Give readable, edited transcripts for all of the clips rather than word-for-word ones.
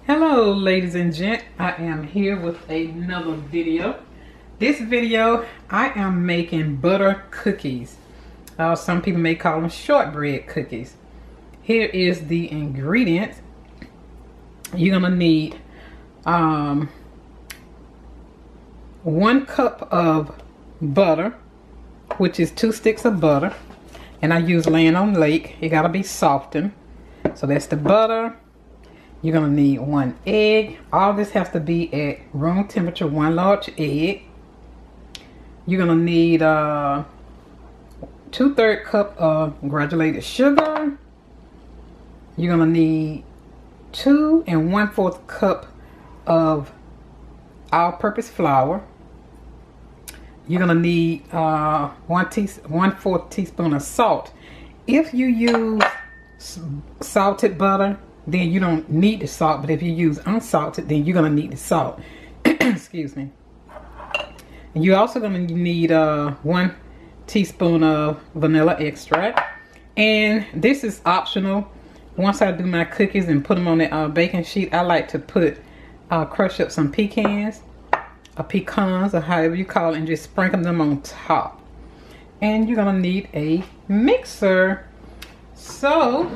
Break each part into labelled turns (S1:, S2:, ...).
S1: Hello ladies and gent, I am here with another video. This video I am making butter cookies. Some people may call them shortbread cookies. Here is the ingredients. You're gonna need 1 cup of butter, which is 2 sticks of butter, and I use Land on Lake. It gotta be softened. So that's the butter. You're gonna need 1 egg. All this has to be at room temperature, 1 large egg. You're gonna need 2/3 cup of granulated sugar. You're gonna need 2 1/4 cup of all-purpose flour. You're gonna need 1/4 teaspoon of salt. If you use salted butter, then you don't need the salt, but if you use unsalted, then you're gonna need the salt. Excuse me. And you're also gonna need 1 teaspoon of vanilla extract, and this is optional. Once I do my cookies and put them on the baking sheet, I like to put crush up some pecans or however you call it, and just sprinkle them on top. And you're gonna need a mixer. So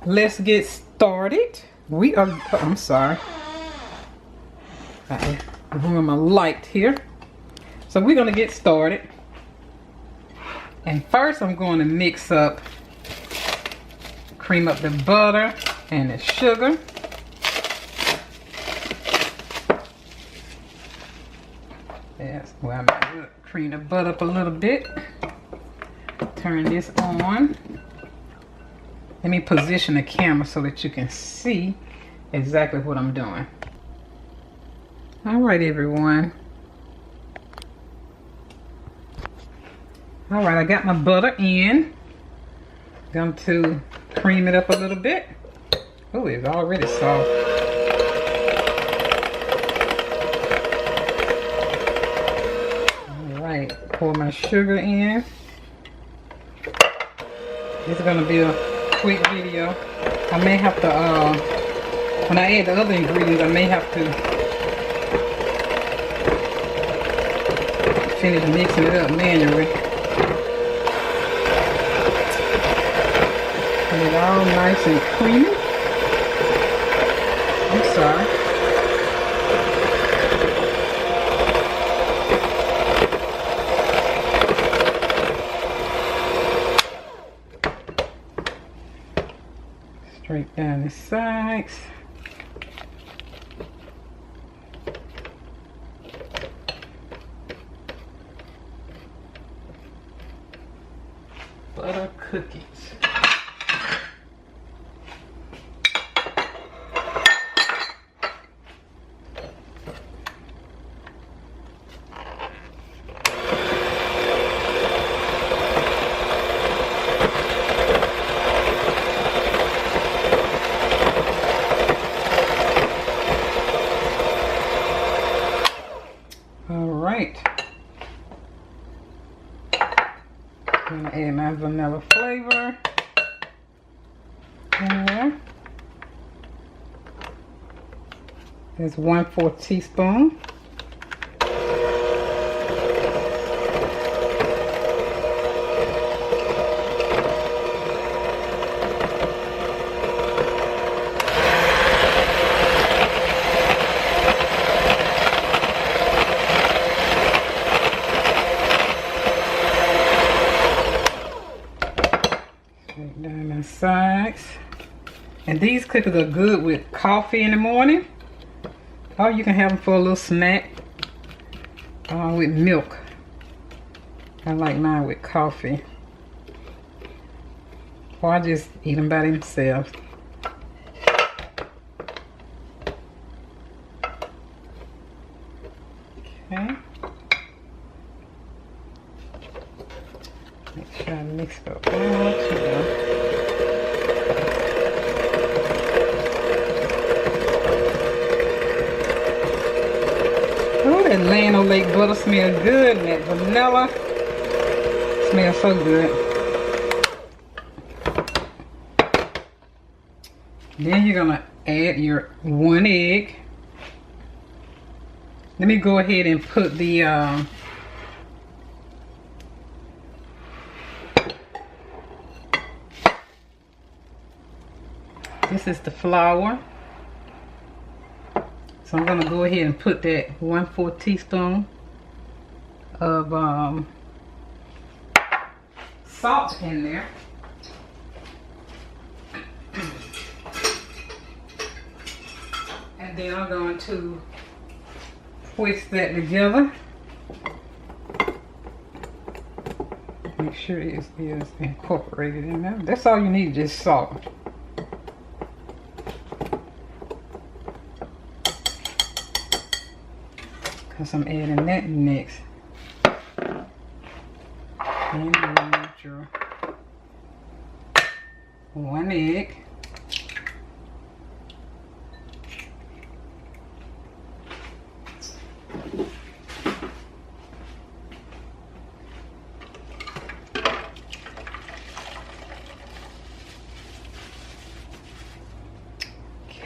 S1: let's get started. I'm sorry, I ruined my light here. So we're gonna get started. And first I'm going to cream up the butter and the sugar. That's where I'm gonna cream the butter up a little bit. Turn this on. Let me position the camera so that you can see exactly what I'm doing. All right, everyone. All right, I got my butter in. Going to cream it up a little bit. Oh, it's already soft. All right, pour my sugar in. This is gonna be a quick video. I may have to, when I add the other ingredients, I may have to finish mixing it up manually. Get it all nice and creamy. I'm sorry. Straight down the sides. Butter cookies. I'm gonna add my vanilla flavor in there. There's 1/4 teaspoon. Down the sides. And these cookies are good with coffee in the morning, or you can have them for a little snack with milk. I like mine with coffee, or I just eat them by themselves. Okay, make sure I mix it up all together. Oh, that Land on Lake butter smells good, and that vanilla smells so good. Then you're gonna add your 1 egg. Let me go ahead and put the this is the flour. So I'm going to go ahead and put that 1/4 teaspoon of salt in there. And then I'm going to whisk that together. Make sure it is incorporated in there. That's all you need, just salt. Because I'm adding that next. And you need your 1 egg.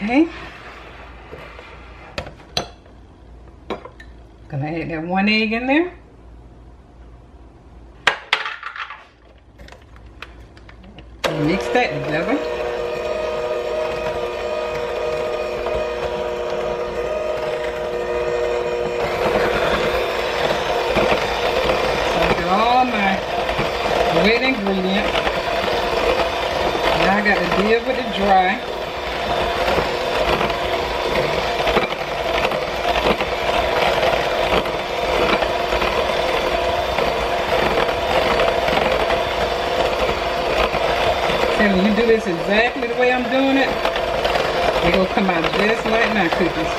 S1: Okay. Gonna add that 1 egg in there. Mix that together. So I got all my wet ingredients. Now I got to deal with the dry. And when you do this exactly the way I'm doing it, they're going to come out just like my cookies.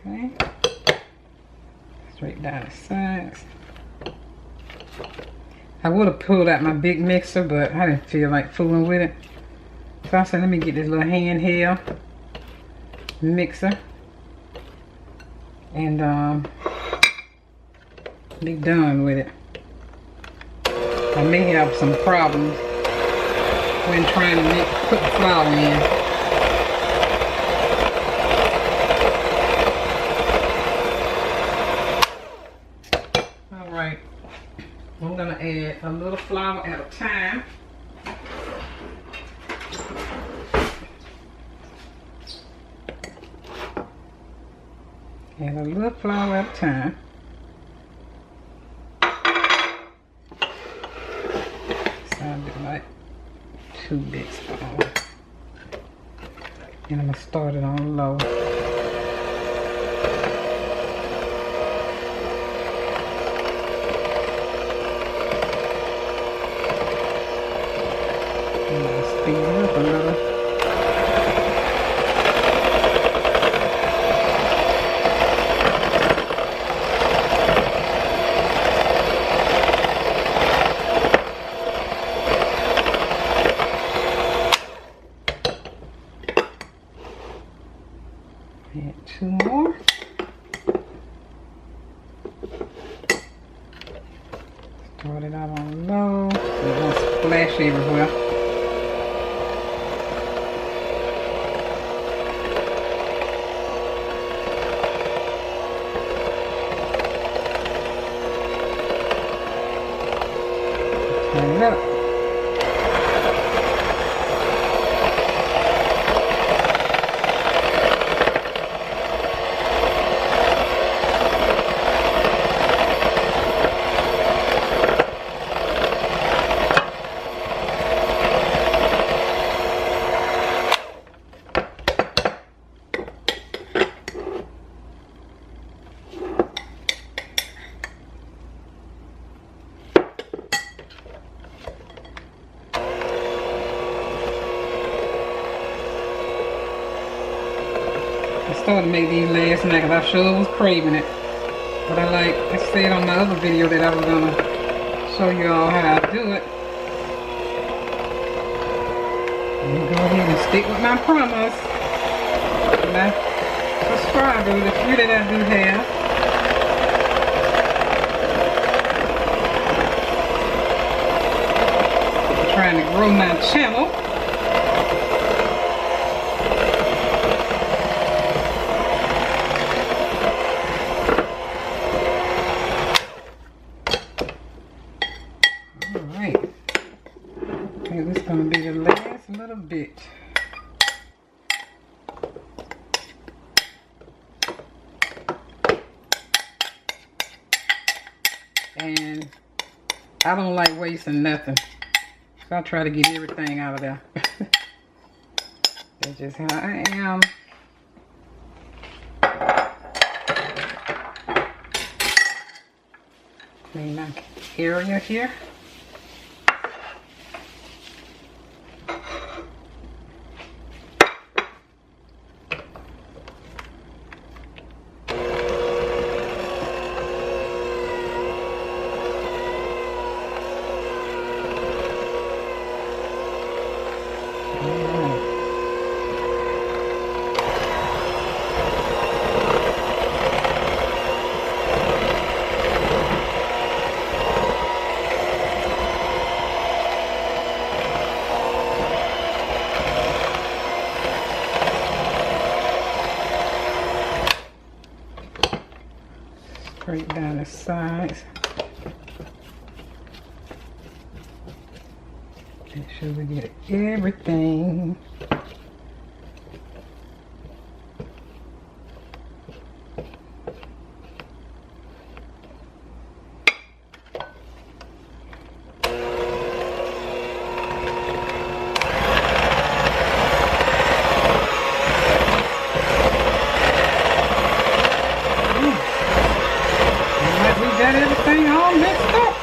S1: Okay. Straight down the sides. I would have pulled out my big mixer, but I didn't feel like fooling with it. So I said, let me get this little handheld mixer. And be done with it. I may have some problems when trying to put the flour in. Alright, I'm going to add a little flour at a time. Add a little flour at a time. So I'll do like 2 big spoons. And I'm going to start it on low. And I'll speed it up a little. Add 2 more. Start it out on low. It won't splash everywhere. Turn it up. I started to make these last night because I sure was craving it. But I said on my other video that I was going to show you all how I do it. Let me go ahead and stick with my promise. My subscribers, the few that I do have. trying to grow my channel. Alright. I think this is going to be the last little bit. And I don't like wasting nothing. So I try to get everything out of there. That's just how I am. Clean my area here. Straight down the sides. Make sure we get everything. Got everything all mixed up.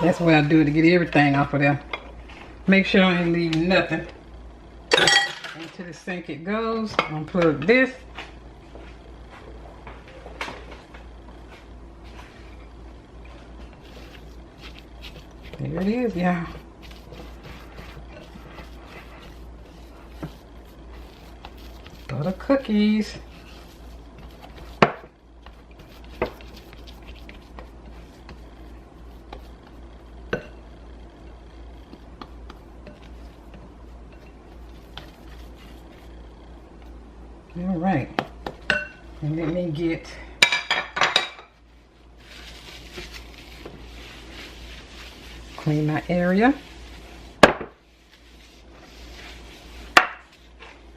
S1: That's what I do to get everything off of there. Make sure I ain't leave nothing. Into the sink it goes. I'm gonna plug this. There it is, y'all. Butter cookies. All right. And let me get clean my area.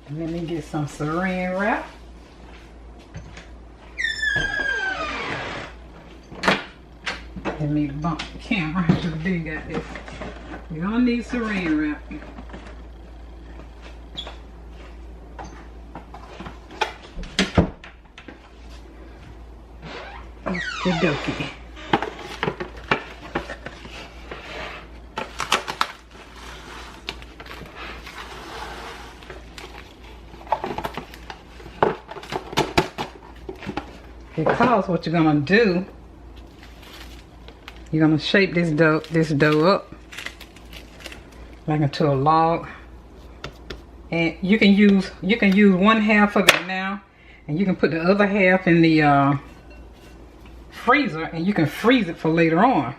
S1: And let me get some saran wrap. Let me bump the camera to the big got this. You're gonna need saran wrap. Okie dokie. Because what you're gonna do, you're gonna shape this dough up like into a log, and you can use 1/2 of it now, and you can put the other half in the freezer, and you can freeze it for later on.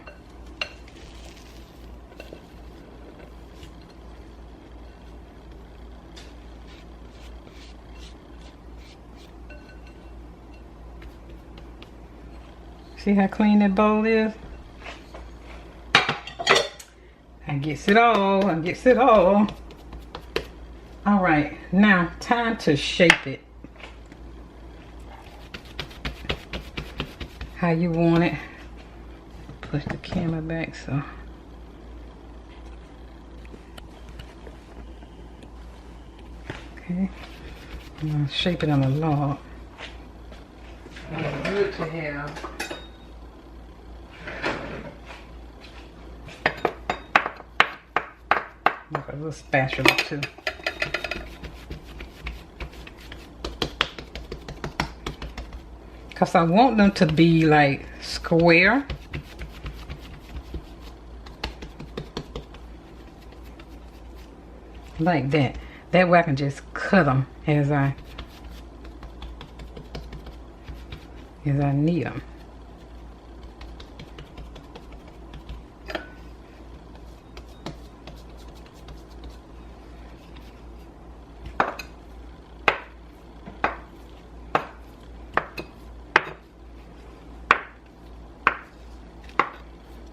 S1: See how clean that bowl is? I gets it all. All right, now time to shape it how you want it. Push the camera back so. Okay, I'm gonna shape it on a log. It's good to have. A little spatula too. Because I want them to be like square. like that. That way I can just cut them as I need them.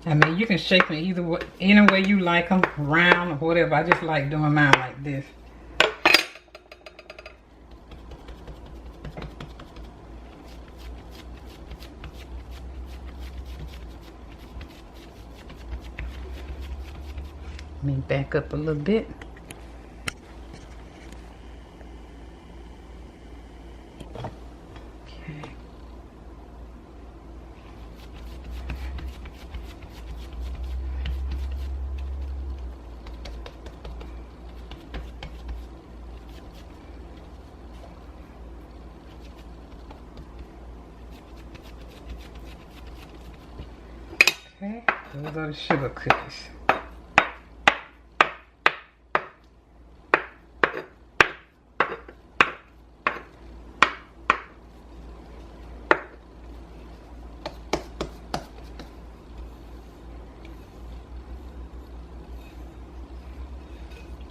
S1: I mean, you can shape them either way, any way you like them, round or whatever. I just like doing mine like this. Let me back up a little bit. Okay. Okay, those are the sugar cookies.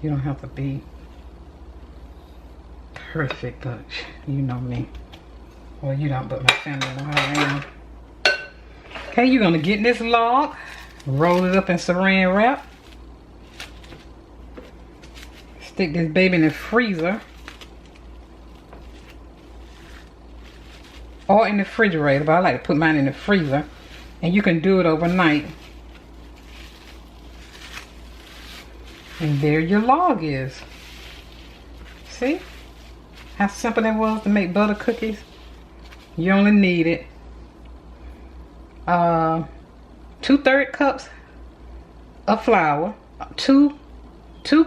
S1: You don't have to be perfect, but you know me. Well, you don't, but my family know how I am. Okay, you're gonna get this log, roll it up in saran wrap, stick this baby in the freezer or in the refrigerator, but I like to put mine in the freezer, and you can do it overnight. And there your log is. See how simple it was to make butter cookies? You only needed 2/3 cups of flour, two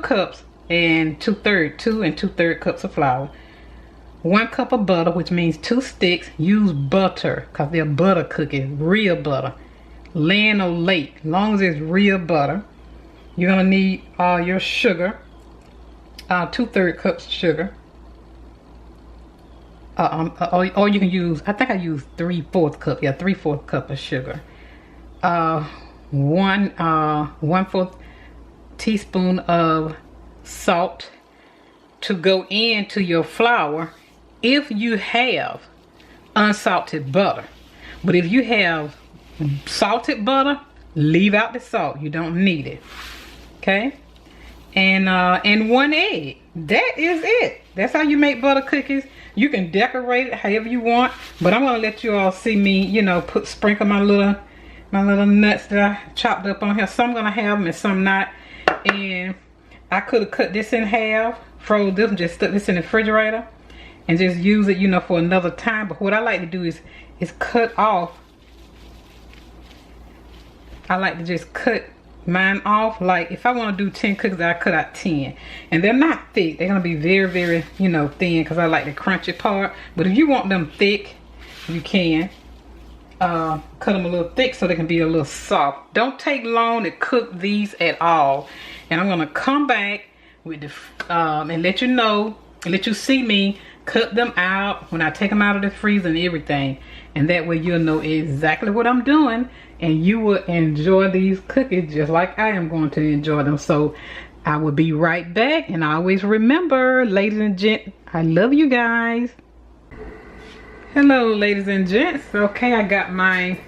S1: cups and 2/3 cups of flour, 1 cup of butter, which means 2 sticks. Use butter because they're butter cookies, real butter, land or lake, as long as it's real butter. You're gonna need your sugar, 2/3 cups of sugar. Or you can use, I think I used 3/4 cup. Yeah, 3/4 cup of sugar. 1/4 teaspoon of salt to go into your flour if you have unsalted butter. But if you have salted butter, leave out the salt. You don't need it. Okay? And 1 egg. That is it. That's how you make butter cookies. You can decorate it however you want, but I'm gonna let you all see me, you know, sprinkle my little nuts that I chopped up on here. Some gonna have them and some not. And I could have cut this in half, froze this, and just stuck this in the refrigerator and just use it, you know, for another time. But what I like to do is cut off. I like to just cut mine off. Like if I want to do 10 cookies, I cut out 10, and they're not thick. They're gonna be very, very, you know, thin, because I like the crunchy part. But if you want them thick, you can cut them a little thick so they can be a little soft. Don't take long to cook these at all. And I'm gonna come back with the and let you know, and let you see me cut them out when I take them out of the freezer and everything. And that way you'll know exactly what I'm doing, and you will enjoy these cookies just like I am going to enjoy them. So I will be right back. And always remember, ladies and gents, I love you guys. Hello, ladies and gents. Okay, I got my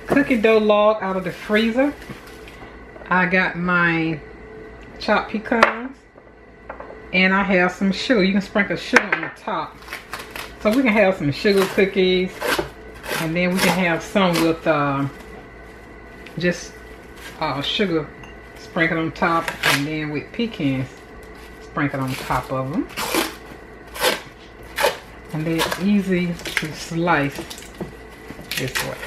S1: cookie dough log out of the freezer. I got my chopped pecans, and I have some sugar. You can sprinkle sugar on the top, so we can have some sugar cookies, and then we can have some with just sugar sprinkled on top, and then with pecans sprinkled on top of them. And they're easy to slice this way.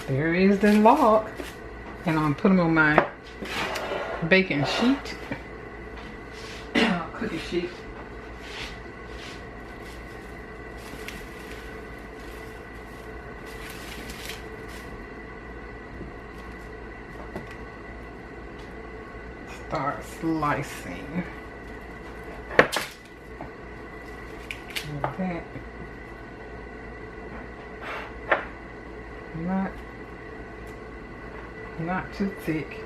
S1: There is the log, and I'm gonna put them on my baking sheet, cookie sheet. start slicing. Like that. Not too thick.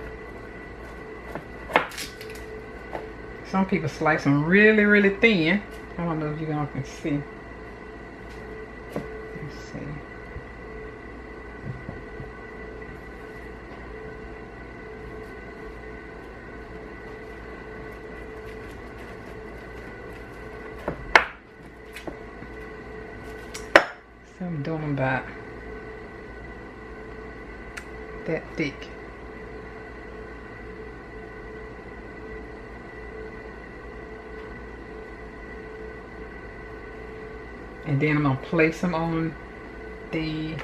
S1: Some people slice them really, really thin. I don't know if you guys can see. Let's see. So I'm doing about that thick. And then I'm gonna place them on the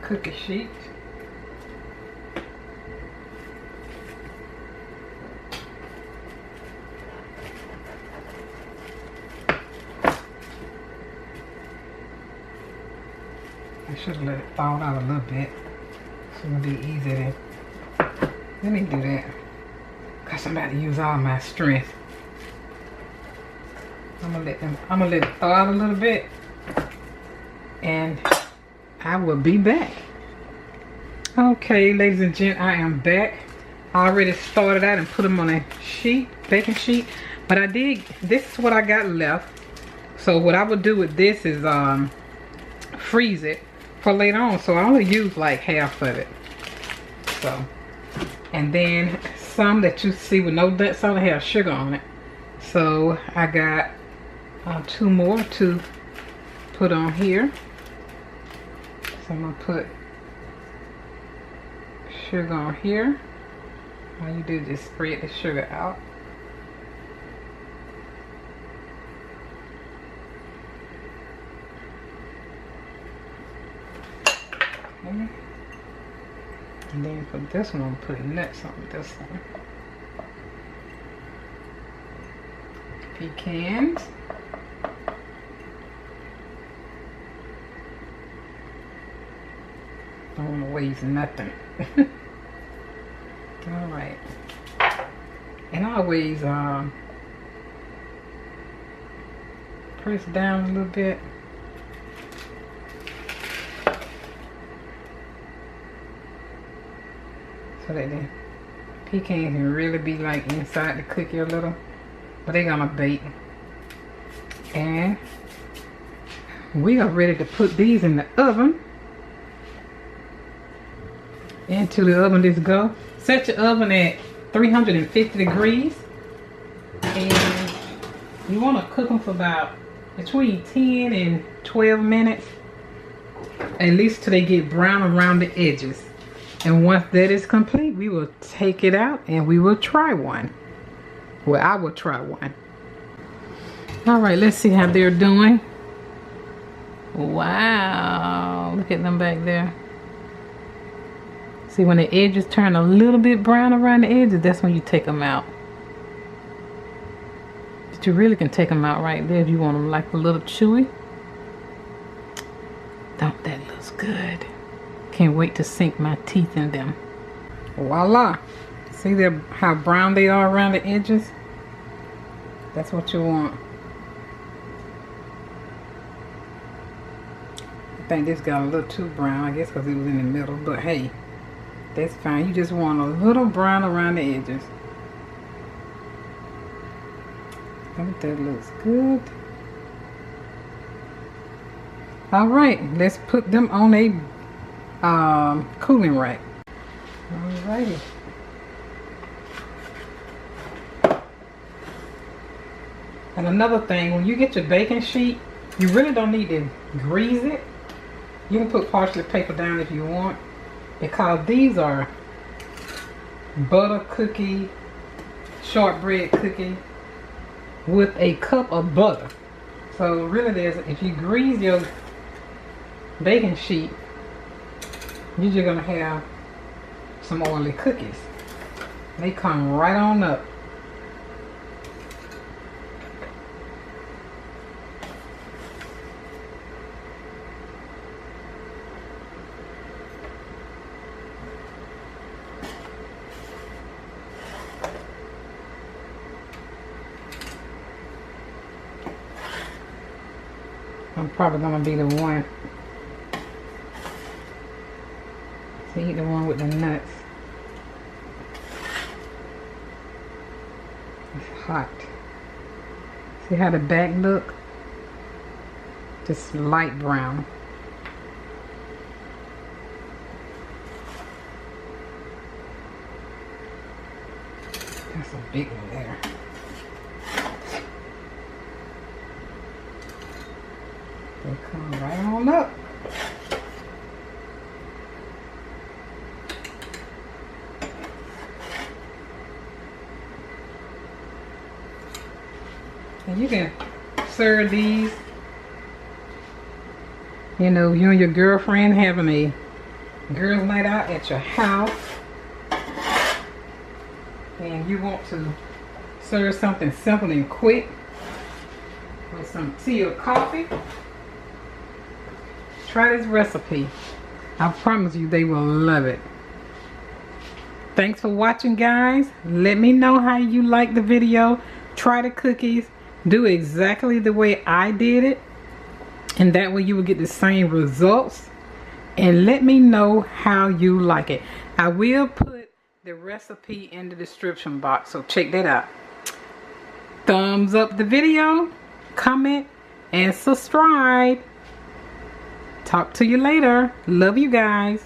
S1: cookie sheet. I should have let it thaw out a little bit so it'll be easy to, let me do that because I'm about to use all my strength. I'm gonna let it thaw out a little bit and I will be back. Okay, ladies and gents, I am back. I already started out and put them on a sheet, baking sheet, but this is what I got left. So what I would do with this is freeze it for later on. So I only use like half of it. So, and then some that you see with no nuts, some have sugar on it. So I got 2 more to put on here. So I'm gonna put sugar on here. All you do is just spread the sugar out. Okay. And then for this one, I'm putting nuts on this one. Pecans. Don't want to waste nothing. Alright. And always press down a little bit. So that the pecans can really be like inside the cookie a little. But they're gonna bake. And we are ready to put these in the oven. Into the oven, let's go. Set your oven at 350 degrees. And you want to cook them for about between 10 and 12 minutes. At least till they get brown around the edges. And once that is complete, we will take it out and we will try one. Well, I will try one. Alright, let's see how they're doing. Wow, look at them back there. See, when the edges turn a little bit brown around the edges, that's when you take them out. But you really can take them out right there if you want them like a little chewy. Don't that looks good. Can't wait to sink my teeth in them. Voila. See how brown they are around the edges? That's what you want. I think this got a little too brown, I guess because it was in the middle, but hey, that's fine. You just want a little brown around the edges. I think that looks good. Alright, let's put them on a cooling rack. Alrighty. And another thing, when you get your baking sheet, you really don't need to grease it. You can put parchment paper down if you want, because these are butter cookie, shortbread cookie with a cup of butter. So really, if you grease your baking sheet, you're just gonna have some oily cookies. They come right on up. I'm probably gonna be the one to eat the one with the nuts. It's hot. See how the back look? Just light brown. That's a big one there. They come right on up. And you can serve these. You know, you and your girlfriend having a girls' night out at your house. And you want to serve something simple and quick with some tea or coffee. Try this recipe. I promise you they will love it. Thanks for watching, guys. Let me know how you like the video. Try the cookies. Do exactly the way I did it. And that way you will get the same results. And let me know how you like it. I will put the recipe in the description box, so check that out. Thumbs up the video, comment, and subscribe. Talk to you later. Love you guys.